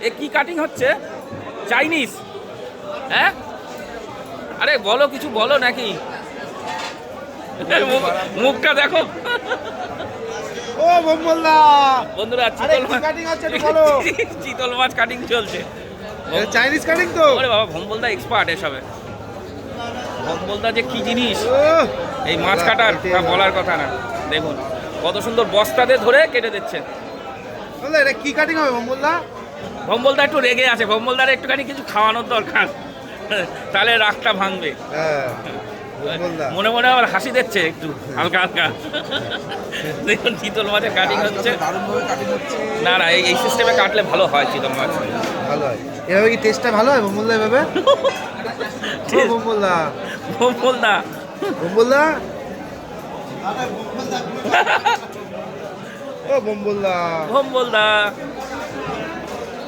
এ কি কাটিং হচ্ছে? চাইনিজ? হ্যাঁ, আরে বলো, কিছু বলো নাকি? মুখটা দেখো। ও বম্বলদা, বন্ধুরা, আরে কি কাটিং হচ্ছে একটু বলো। চিতল মাছ কাটিং চলছে। এটা চাইনিজ কাটিং তো? ওরে বাবা, ভম্বলদা এক্সপার্ট এসবে। ভম্বলদা যে কি জিনিস ওহ, এই মাছ কাটার, তা বলার কথা না। দেখুন কত সুন্দর বস্তাতে ধরে কেটে দিচ্ছে। বলো এটা কি কাটিং হবে বম্বলদা? ভম্বলদা একটু রেগে আছে, ভম্বলদার একটুখানি কিছু খাওয়ানোর দরকার, তাহলে রাগটা ভাঙবে। হ্যাঁ বম্বলদা, মনে মনে আবার হাসি দিচ্ছে একটু হালকা হালকা। দেখুন চিতল মাছের কাটিং হচ্ছে। দারুণভাবে কাটিং হচ্ছে। না না, এই সিস্টেমে কাটলে ভালো হয় চিতল মাছ। ভালো হয় এভাবে, কি টেস্টটা ভালো হয় বম্বলদা এভাবে? ও বম্বলদা, ভম্বলদা, বম্বলদা, ও বম্বলদা, ভম্বলদা